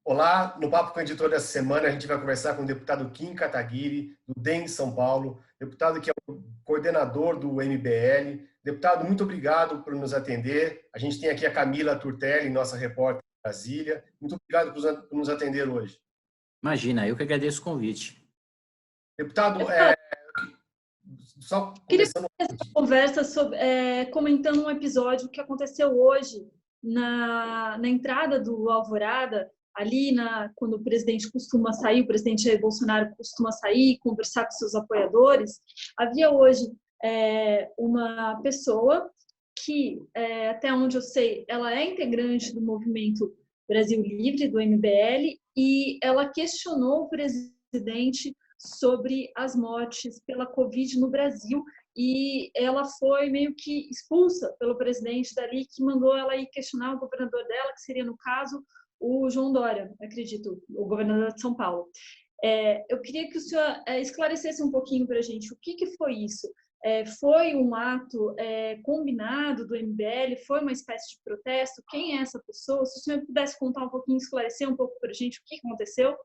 Olá, no Papo com o Editor dessa semana a gente vai conversar com o deputado Kim Kataguiri, do DEM São Paulo, deputado que é o coordenador do MBL. Deputado, muito obrigado por nos atender. A gente tem aqui a Camila Turtelli, nossa repórter de Brasília. Muito obrigado por nos atender hoje. Imagina, eu que agradeço o convite. Deputado, só Queria começando... começar essa conversa comentando um episódio que aconteceu hoje na entrada do Alvorada, ali quando o presidente costuma sair, o presidente Jair Bolsonaro costuma sair, conversar com seus apoiadores. Havia hoje uma pessoa que, até onde eu sei, ela é integrante do movimento Brasil Livre, do MBL, e ela questionou o presidente sobre as mortes pela Covid no Brasil, e ela foi meio que expulsa pelo presidente dali, que mandou ela ir questionar o governador dela, que seria, no caso, o João Dória, acredito, o governador de São Paulo. Eu queria que o senhor esclarecesse um pouquinho para a gente o que foi isso. Foi um ato combinado do MBL? Foi uma espécie de protesto? Quem é essa pessoa? Se o senhor pudesse contar um pouquinho, esclarecer um pouco para a gente o que aconteceu.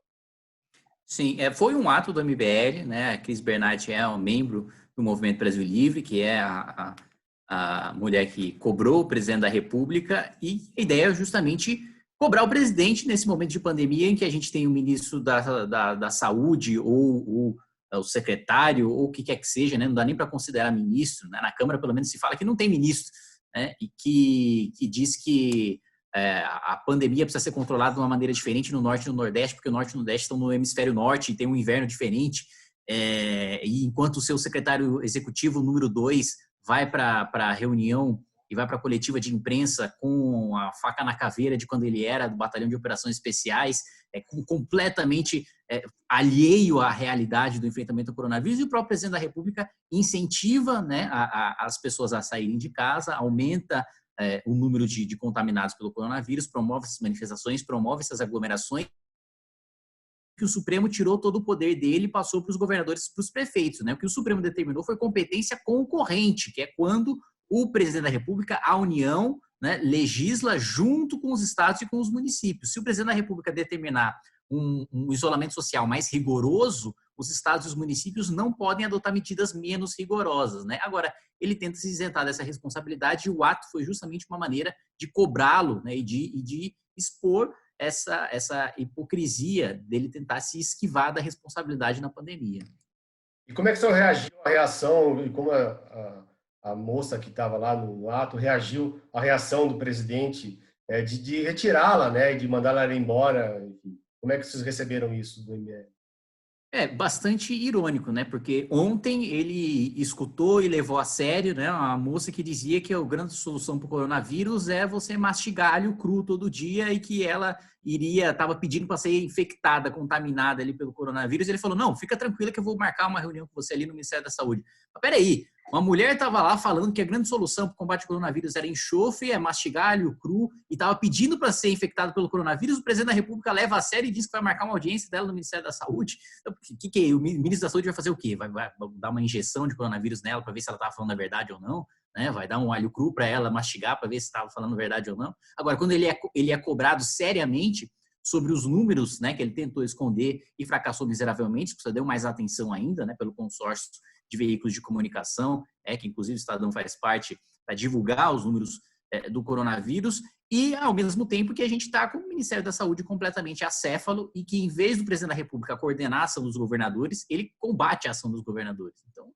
Sim, foi um ato do MBL, né? A Cris Bernardi é um membro do Movimento Brasil Livre, que é a mulher que cobrou o presidente da República, e a ideia é justamente cobrar o presidente nesse momento de pandemia em que a gente tem o ministro da Saúde ou o secretário, ou o que quer que seja, né? Não dá nem para considerar ministro, né? Na Câmara, pelo menos, se fala que não tem ministro, né? E que diz que a pandemia precisa ser controlada de uma maneira diferente no Norte e no Nordeste, porque o Norte e o Nordeste estão no hemisfério Norte e tem um inverno diferente, e enquanto o seu secretário executivo número 2 vai para a reunião e vai para a coletiva de imprensa com a faca na caveira de quando ele era do Batalhão de Operações Especiais, completamente alheio à realidade do enfrentamento ao coronavírus, e o próprio presidente da República incentiva, né, as pessoas a saírem de casa, aumenta o número de contaminados pelo coronavírus, promove essas manifestações, promove essas aglomerações, que o Supremo tirou todo o poder dele e passou para os governadores, para os prefeitos, né? O que o Supremo determinou foi competência concorrente, que é quando o presidente da República, a União, né, legisla junto com os estados e com os municípios. Se o presidente da República determinar um isolamento social mais rigoroso, os estados e os municípios não podem adotar medidas menos rigorosas, né? Agora, ele tenta se isentar dessa responsabilidade e o ato foi justamente uma maneira de cobrá-lo, né, e de expor essa hipocrisia dele tentar se esquivar da responsabilidade na pandemia. E como é que o senhor reagiu à reação, e como a moça que estava lá no ato reagiu à reação do presidente de retirá-la, né, de mandá-la embora? Enfim, como é que vocês receberam isso do MBL? Bastante irônico, né? Porque ontem ele escutou e levou a sério, né, uma moça que dizia que a grande solução para o coronavírus é você mastigar alho cru todo dia e que ela estava pedindo para ser infectada, contaminada ali pelo coronavírus. E ele falou, não, fica tranquila que eu vou marcar uma reunião com você ali no Ministério da Saúde. Mas peraí, uma mulher estava lá falando que a grande solução para o combate ao coronavírus era enxofre, mastigar alho cru, e estava pedindo para ser infectado pelo coronavírus. O presidente da República leva a sério e diz que vai marcar uma audiência dela no Ministério da Saúde. Então, o ministro da Saúde vai fazer o quê? Vai dar uma injeção de coronavírus nela para ver se ela estava falando a verdade ou não? Né? Vai dar um alho cru para ela mastigar para ver se estava falando a verdade ou não? Agora, quando ele é cobrado seriamente sobre os números, né, que ele tentou esconder e fracassou miseravelmente, precisa deu mais atenção ainda, né, pelo consórcio de veículos de comunicação, que inclusive o Estadão faz parte, para divulgar os números do coronavírus, e ao mesmo tempo que a gente está com o Ministério da Saúde completamente acéfalo e que, em vez do presidente da República coordenar a ação dos governadores, ele combate a ação dos governadores. Então,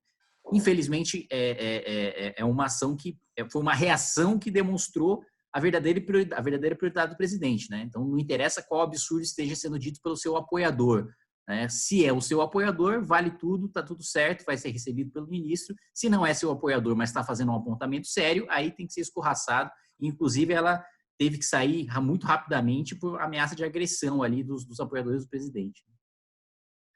infelizmente, é uma ação que foi uma reação que demonstrou a verdadeira prioridade do presidente, né? Então, não interessa qual absurdo esteja sendo dito pelo seu apoiador, né? Se é o seu apoiador, vale tudo, está tudo certo, vai ser recebido pelo ministro. Se não é seu apoiador, mas está fazendo um apontamento sério, aí tem que ser escorraçado. Inclusive, ela teve que sair muito rapidamente por ameaça de agressão ali dos apoiadores do presidente.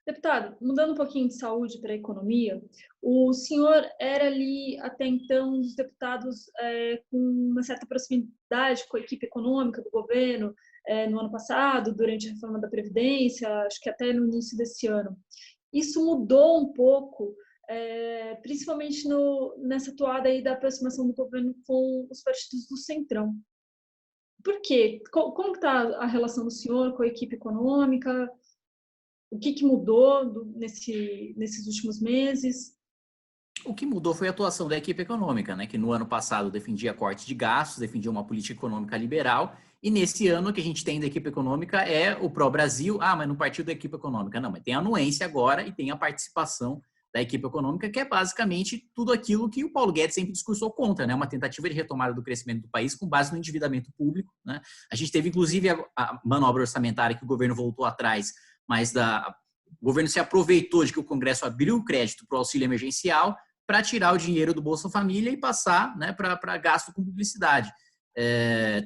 Deputado, mudando um pouquinho de saúde para a economia, o senhor era ali, até então, um dos deputados com uma certa proximidade com a equipe econômica do governo, no ano passado, durante a reforma da Previdência, acho que até no início desse ano. Isso mudou um pouco, principalmente nessa toada aí da aproximação do governo com os partidos do Centrão. Por quê? Como está a relação do senhor com a equipe econômica? O que mudou nesses últimos meses? O que mudou foi a atuação da equipe econômica, né, que no ano passado defendia corte de gastos, defendia uma política econômica liberal, e nesse ano o que a gente tem da equipe econômica é o pró-Brasil. Ah, mas não partiu da equipe econômica. Não, mas tem a anuência agora e tem a participação da equipe econômica, que é basicamente tudo aquilo que o Paulo Guedes sempre discursou contra, né, uma tentativa de retomada do crescimento do país com base no endividamento público, né. A gente teve, inclusive, a manobra orçamentária que o governo voltou atrás, mas o governo se aproveitou de que o Congresso abriu o crédito para o auxílio emergencial para tirar o dinheiro do Bolsa Família e passar, né, para gasto com publicidade.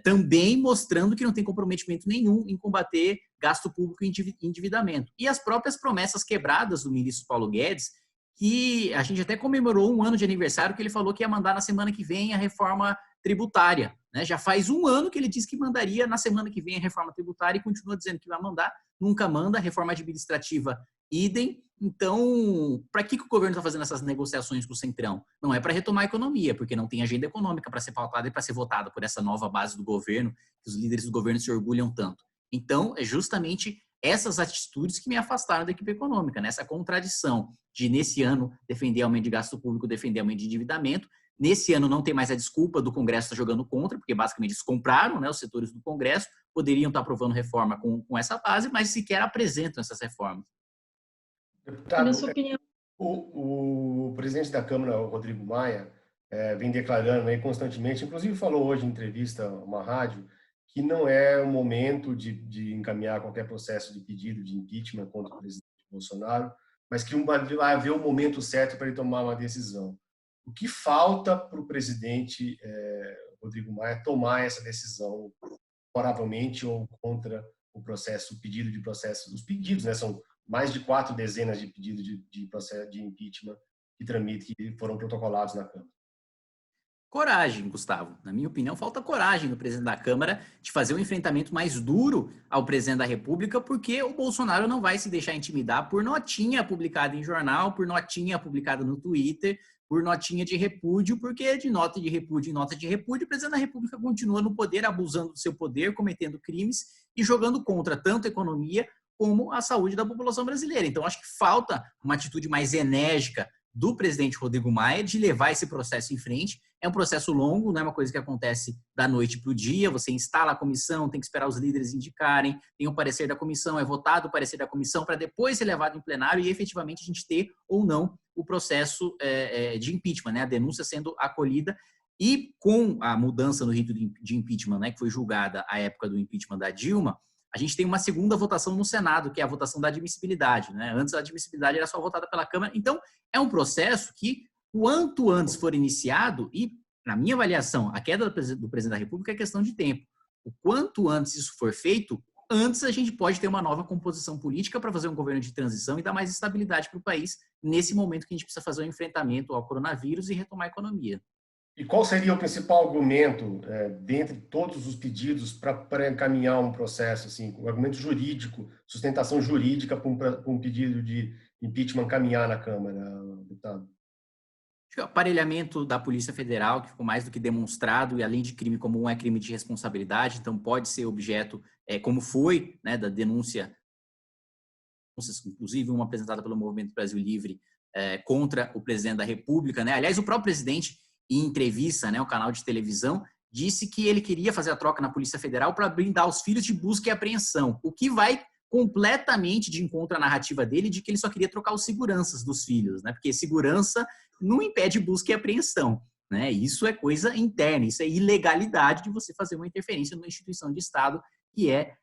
Também mostrando que não tem comprometimento nenhum em combater gasto público e endividamento. E as próprias promessas quebradas do ministro Paulo Guedes, que a gente até comemorou um ano de aniversário, que ele falou que ia mandar na semana que vem a reforma tributária, né? Já faz um ano que ele disse que mandaria na semana que vem a reforma tributária e continua dizendo que vai mandar, nunca manda. Reforma administrativa, idem. Então, para que o governo está fazendo essas negociações com o Centrão? Não é para retomar a economia, porque não tem agenda econômica para ser pautada e para ser votada por essa nova base do governo, que os líderes do governo se orgulham tanto. Então, é justamente essas atitudes que me afastaram da equipe econômica, né? Essa contradição de, nesse ano, defender aumento de gasto público, defender aumento de endividamento. Nesse ano não tem mais a desculpa do Congresso estar jogando contra, porque basicamente eles compraram, né, os setores do Congresso, poderiam estar aprovando reforma com essa base, mas sequer apresentam essas reformas. Deputado, na sua opinião, o presidente da Câmara, o Rodrigo Maia, vem declarando aí constantemente, inclusive falou hoje em entrevista a uma rádio, que não é o momento de encaminhar qualquer processo de pedido de impeachment contra o presidente Bolsonaro, mas que vai haver o momento certo para ele tomar uma decisão. O que falta para o presidente Rodrigo Maia tomar essa decisão favoravelmente ou contra o processo, o pedido de processo, os pedidos, né? São mais de 4 dezenas de pedidos de processo de impeachment que foram protocolados na Câmara. Coragem, Gustavo. Na minha opinião, falta coragem no presidente da Câmara de fazer um enfrentamento mais duro ao presidente da República, porque o Bolsonaro não vai se deixar intimidar por notinha publicada em jornal, por notinha publicada no Twitter, por notinha de repúdio, porque de nota de repúdio em nota de repúdio, o presidente da República continua no poder, abusando do seu poder, cometendo crimes e jogando contra tanto a economia como a saúde da população brasileira. Então, acho que falta uma atitude mais enérgica do presidente Rodrigo Maia de levar esse processo em frente. É um processo longo, não é uma coisa que acontece da noite para o dia. Você instala a comissão, tem que esperar os líderes indicarem, tem o parecer da comissão, é votado o parecer da comissão para depois ser levado em plenário e efetivamente a gente ter ou não o processo de impeachment, né? A denúncia sendo acolhida. E com a mudança no rito de impeachment, né, que foi julgada à época do impeachment da Dilma, a gente tem uma segunda votação no Senado, que é a votação da admissibilidade, né? Antes a admissibilidade era só votada pela Câmara. Então, é um processo que, quanto antes for iniciado, e, na minha avaliação, a queda do presidente da República é questão de tempo. O quanto antes isso for feito, antes a gente pode ter uma nova composição política para fazer um governo de transição e dar mais estabilidade para o país, nesse momento que a gente precisa fazer um enfrentamento ao coronavírus e retomar a economia. E qual seria o principal argumento, dentre todos os pedidos, para encaminhar um processo, assim, um argumento jurídico, sustentação jurídica para um pedido de impeachment caminhar na Câmara, deputado? O aparelhamento da Polícia Federal, que ficou mais do que demonstrado, e além de crime comum, é crime de responsabilidade, então pode ser objeto, como foi, né, da denúncia, inclusive uma apresentada pelo Movimento Brasil Livre contra o presidente da República, né? Aliás, o próprio presidente, em entrevista, né, o canal de televisão, disse que ele queria fazer a troca na Polícia Federal para blindar os filhos de busca e apreensão, o que vai completamente de encontro à narrativa dele de que ele só queria trocar os seguranças dos filhos, né? Porque segurança não impede busca e apreensão, né? Isso é coisa interna, isso é ilegalidade de você fazer uma interferência numa instituição de Estado que é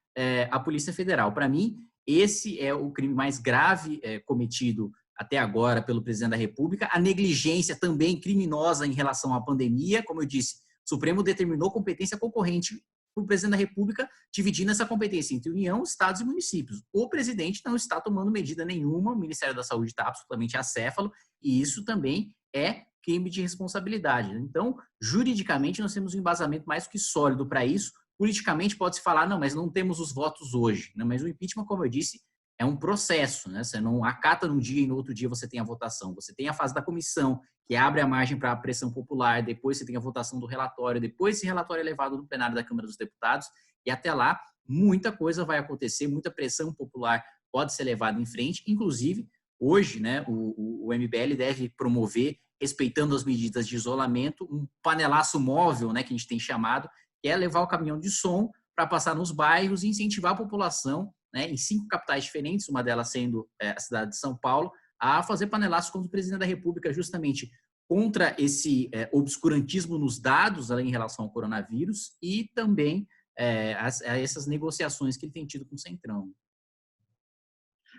a Polícia Federal. Para mim, esse é o crime mais grave cometido até agora pelo presidente da República. A negligência também criminosa em relação à pandemia, como eu disse, o Supremo determinou competência concorrente para o presidente da República, dividindo essa competência entre União, Estados e municípios. O presidente não está tomando medida nenhuma, o Ministério da Saúde está absolutamente acéfalo, e isso também é crime de responsabilidade. Então, juridicamente, nós temos um embasamento mais do que sólido para isso. Politicamente, pode-se falar, não, mas não temos os votos hoje. Não, mas o impeachment, como eu disse, é um processo, né? Você não acata num dia e no outro dia você tem a votação. Você tem a fase da comissão, que abre a margem para a pressão popular, depois você tem a votação do relatório, depois esse relatório é levado no plenário da Câmara dos Deputados, e até lá muita coisa vai acontecer, muita pressão popular pode ser levada em frente, inclusive hoje, né, o MBL deve promover, respeitando as medidas de isolamento, um panelaço móvel, né, que a gente tem chamado, que é levar o caminhão de som para passar nos bairros e incentivar a população, né, em 5 capitais diferentes, uma delas sendo a cidade de São Paulo, a fazer panelaços contra o presidente da República, justamente contra esse obscurantismo nos dados em relação ao coronavírus e também a essas negociações que ele tem tido com o Centrão.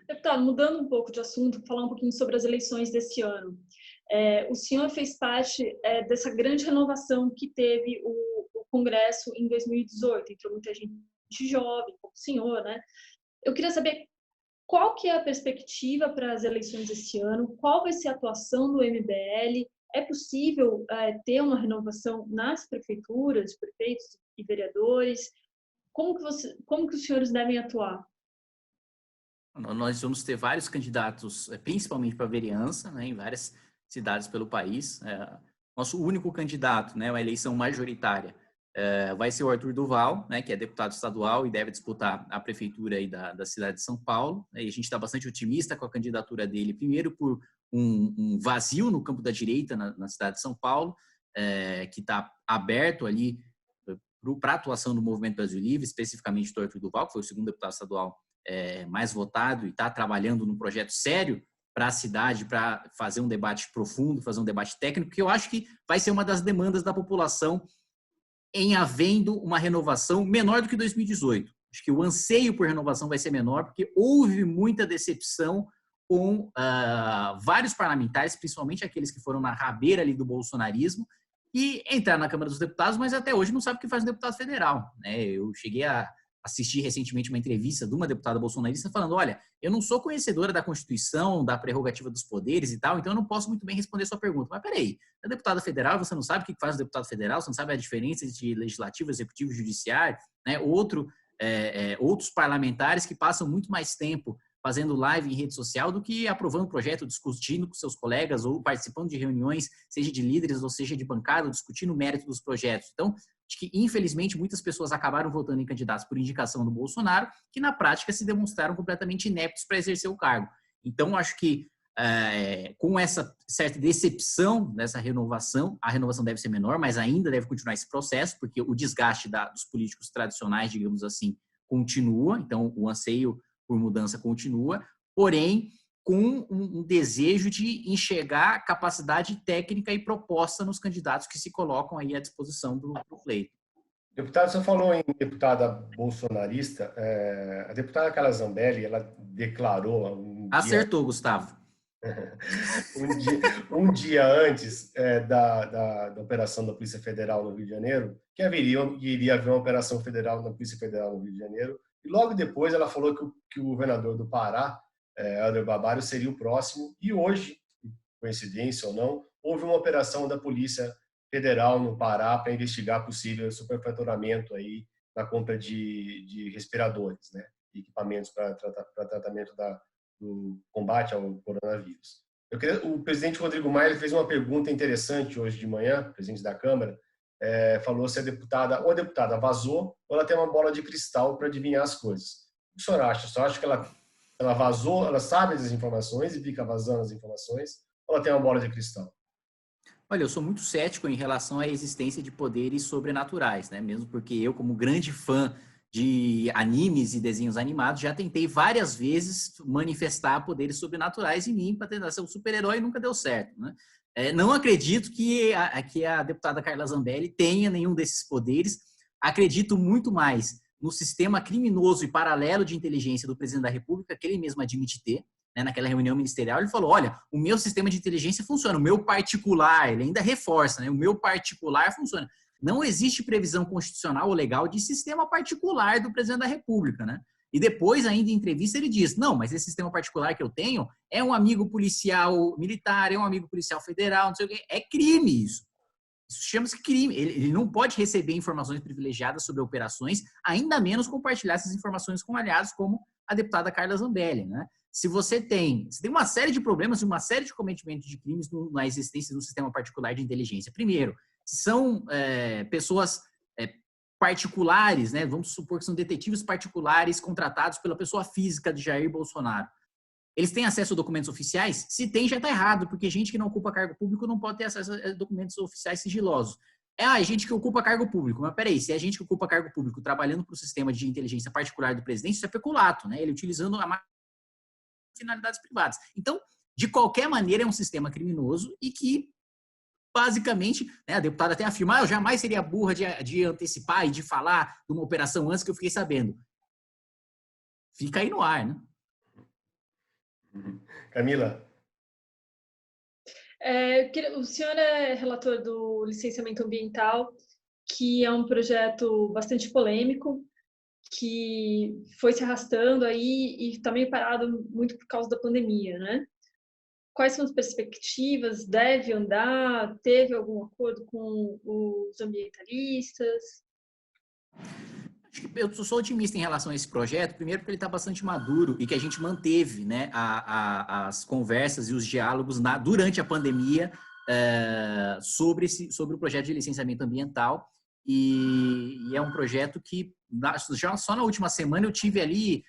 Deputado, mudando um pouco de assunto, falar um pouquinho sobre as eleições desse ano. O senhor fez parte dessa grande renovação que teve o Congresso em 2018, entrou muita gente jovem, como o senhor, né? Eu queria saber qual que é a perspectiva para as eleições desse ano, qual vai ser a atuação do MBL, é possível ter uma renovação nas prefeituras, prefeitos e vereadores? Como que os senhores devem atuar? Nós vamos ter vários candidatos, principalmente para vereança, né, em várias cidades pelo país. Nosso único candidato, né, uma eleição majoritária, vai ser o Arthur Duval, né, que é deputado estadual e deve disputar a prefeitura aí da cidade de São Paulo. E a gente está bastante otimista com a candidatura dele, primeiro por um vazio no campo da direita na cidade de São Paulo, que está aberto ali para a atuação do Movimento Brasil Livre, especificamente do Arthur Duval, que foi o segundo deputado estadual mais votado e está trabalhando num projeto sério para a cidade, para fazer um debate profundo, fazer um debate técnico, que eu acho que vai ser uma das demandas da população em havendo uma renovação menor do que 2018. Acho que o anseio por renovação vai ser menor, porque houve muita decepção com vários parlamentares, principalmente aqueles que foram na rabeira ali do bolsonarismo, e entraram na Câmara dos Deputados, mas até hoje não sabe o que faz um deputado federal, né? Eu cheguei a assistir recentemente uma entrevista de uma deputada bolsonarista falando, olha, eu não sou conhecedora da Constituição, da prerrogativa dos poderes e tal, então eu não posso muito bem responder sua pergunta. Mas peraí, é deputada federal, você não sabe o que faz o deputado federal, você não sabe a diferença entre legislativo, executivo e judiciário, né? Outros parlamentares que passam muito mais tempo fazendo live em rede social do que aprovando projeto, discutindo com seus colegas ou participando de reuniões, seja de líderes ou seja de bancada, ou discutindo o mérito dos projetos. Então, acho que, infelizmente, muitas pessoas acabaram votando em candidatos por indicação do Bolsonaro, que na prática se demonstraram completamente ineptos para exercer o cargo. Então, acho que com essa certa decepção dessa renovação, a renovação deve ser menor, mas ainda deve continuar esse processo, porque o desgaste dos políticos tradicionais, digamos assim, continua, então o anseio por mudança continua, porém com um desejo de enxergar capacidade técnica e proposta nos candidatos que se colocam aí à disposição do pleito. Deputado, você falou em deputada bolsonarista, a deputada Carla Zambelli, ela declarou... Acertou, Gustavo. um dia antes da operação da Polícia Federal no Rio de Janeiro, que iria haver uma operação federal na Polícia Federal no Rio de Janeiro, e logo depois ela falou que o governador do Pará, Helder Barbalho, seria o próximo, e hoje, coincidência ou não, houve uma operação da Polícia Federal no Pará para investigar possível superfaturamento aí na compra de respiradores, né, equipamentos para tratamento do combate ao coronavírus. O presidente Rodrigo Maia fez uma pergunta interessante hoje de manhã, presidente da Câmara, falou se a deputada vazou ou ela tem uma bola de cristal para adivinhar as coisas. O que o senhor acha? O senhor acha que ela vazou, ela sabe das informações e fica vazando as informações, ou ela tem uma bola de cristal? Olha, eu sou muito cético em relação à existência de poderes sobrenaturais, né? Mesmo porque eu, como grande fã de animes e desenhos animados, já tentei várias vezes manifestar poderes sobrenaturais em mim para tentar ser um super-herói e nunca deu certo, né? Não acredito que a deputada Carla Zambelli tenha nenhum desses poderes. Acredito muito mais no sistema criminoso e paralelo de inteligência do presidente da República, que ele mesmo admite ter, né? Naquela reunião ministerial, ele falou, olha, o meu sistema de inteligência funciona, o meu particular, ele ainda reforça, né? O meu particular funciona. Não existe previsão constitucional ou legal de sistema particular do presidente da República, né? E depois, ainda em entrevista, ele diz, não, mas esse sistema particular que eu tenho é um amigo policial militar, é um amigo policial federal, não sei o quê. É crime isso. Isso chama-se crime. Ele não pode receber informações privilegiadas sobre operações, ainda menos compartilhar essas informações com aliados como a deputada Carla Zambelli, né? Se você tem uma série de problemas e uma série de cometimentos de crimes na existência do sistema particular de inteligência. Primeiro, são pessoas particulares, né? Vamos supor que são detetives particulares contratados pela pessoa física de Jair Bolsonaro. Eles têm acesso a documentos oficiais? Se tem, já está errado, porque gente que não ocupa cargo público não pode ter acesso a documentos oficiais sigilosos. É gente que ocupa cargo público. Mas peraí, se é gente que ocupa cargo público trabalhando para o sistema de inteligência particular do presidente, isso é peculato, né? Ele utilizando a finalidades privadas. Então, de qualquer maneira, é um sistema criminoso e que, basicamente, né, a deputada até afirma, eu jamais seria burra de antecipar e de falar de uma operação antes que eu fiquei sabendo. Fica aí no ar, né? Camila. O senhor é relator do licenciamento ambiental, que é um projeto bastante polêmico, que foi se arrastando aí e está meio parado muito por causa da pandemia, né? Quais são as perspectivas? Deve andar? Teve algum acordo com os ambientalistas? Eu sou otimista em relação a esse projeto, primeiro porque ele está bastante maduro e que a gente manteve, né, as conversas e os diálogos durante a pandemia sobre o projeto de licenciamento ambiental e é um projeto que já só na última semana eu tive ali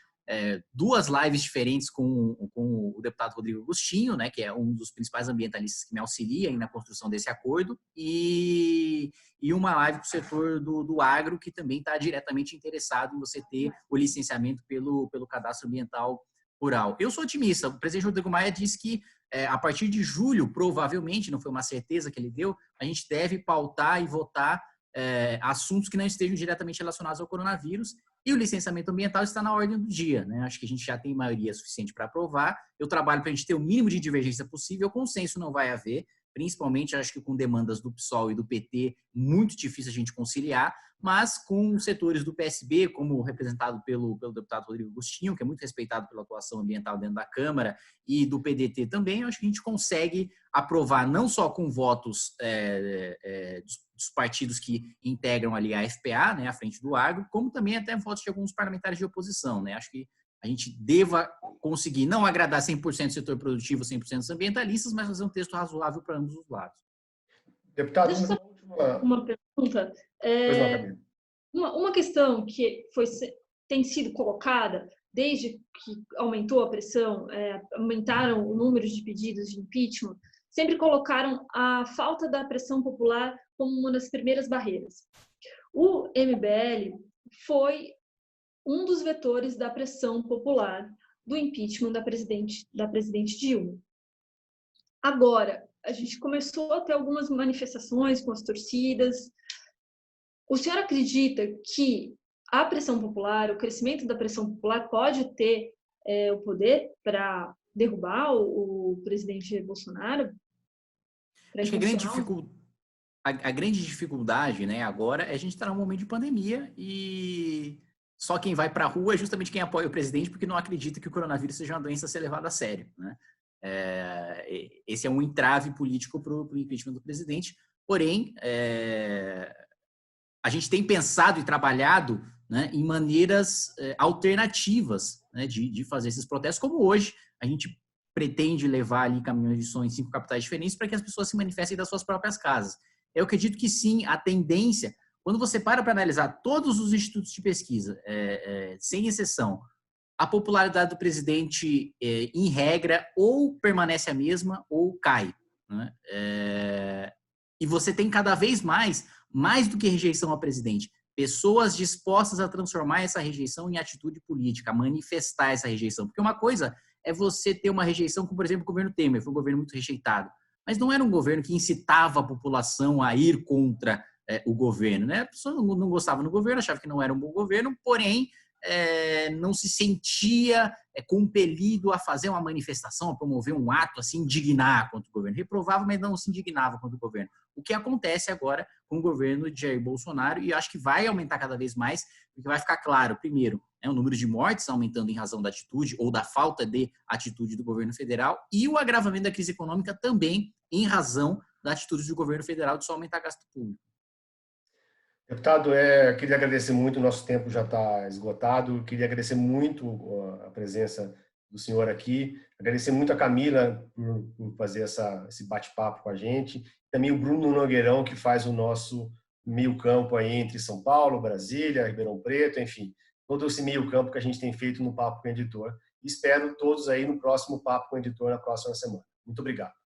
2 lives diferentes com o deputado Rodrigo Agostinho, né, que é um dos principais ambientalistas que me auxilia aí na construção desse acordo, e uma live com o setor do agro, que também está diretamente interessado em você ter o licenciamento pelo cadastro ambiental rural. Eu sou otimista. O presidente Rodrigo Maia disse que a partir de julho, provavelmente, não foi uma certeza que ele deu, a gente deve pautar e votar assuntos que não estejam diretamente relacionados ao coronavírus. E o licenciamento ambiental está na ordem do dia, né? Acho que a gente já tem maioria suficiente para aprovar. Eu trabalho para a gente ter o mínimo de divergência possível. Consenso não vai haver, principalmente acho que com demandas do PSOL e do PT, muito difícil a gente conciliar, mas com setores do PSB, como representado pelo deputado Rodrigo Agostinho, que é muito respeitado pela atuação ambiental dentro da Câmara, e do PDT também, eu acho que a gente consegue aprovar não só com votos dos partidos que integram ali a FPA, né, a Frente do Agro, como também até votos de alguns parlamentares de oposição, né? Acho que a gente deva conseguir não agradar 100% do setor produtivo, 100% dos ambientalistas, mas fazer um texto razoável para ambos os lados. Deputado, uma pergunta. Uma questão que tem sido colocada desde que aumentou a pressão, aumentaram o número de pedidos de impeachment, sempre colocaram a falta da pressão popular como uma das primeiras barreiras. O MBL foi um dos vetores da pressão popular do impeachment da presidente Dilma. Agora, a gente começou a ter algumas manifestações com as torcidas. O senhor acredita que a pressão popular, o crescimento da pressão popular pode ter o poder para derrubar o presidente Bolsonaro? Acho que a grande dificuldade, né, agora é a gente estar num momento de pandemia e só quem vai para a rua é justamente quem apoia o presidente porque não acredita que o coronavírus seja uma doença a ser levada a sério, né? Esse é um entrave político para o impeachment do presidente. Porém, a gente tem pensado e trabalhado, né, em maneiras alternativas, né, de fazer esses protestos, como hoje a gente pretende levar ali caminhões de som em 5 capitais diferentes para que as pessoas se manifestem das suas próprias casas. Eu acredito que sim, a tendência, quando você para analisar todos os institutos de pesquisa, sem exceção, a popularidade do presidente, em regra, ou permanece a mesma ou cai, né? E você tem cada vez mais do que rejeição ao presidente, pessoas dispostas a transformar essa rejeição em atitude política, a manifestar essa rejeição. Porque uma coisa é você ter uma rejeição, como, por exemplo, o governo Temer, foi um governo muito rejeitado, mas não era um governo que incitava a população a ir contra o governo, né? A pessoa não gostava do governo, achava que não era um bom governo, porém, não se sentia compelido a fazer uma manifestação, a promover um ato, a se indignar contra o governo. Reprovava, mas não se indignava contra o governo. O que acontece agora com o governo de Jair Bolsonaro, e acho que vai aumentar cada vez mais, porque vai ficar claro, primeiro, o número de mortes aumentando em razão da atitude ou da falta de atitude do governo federal, e o agravamento da crise econômica também em razão da atitude do governo federal de só aumentar gasto público. Deputado, queria agradecer muito, o nosso tempo já está esgotado, queria agradecer muito a presença do senhor aqui, agradecer muito a Camila por fazer esse bate-papo com a gente, também o Bruno Nogueirão, que faz o nosso meio-campo aí entre São Paulo, Brasília, Ribeirão Preto, enfim, todo esse meio-campo que a gente tem feito no Papo com o Editor. Espero todos aí no próximo Papo com o Editor na próxima semana. Muito obrigado.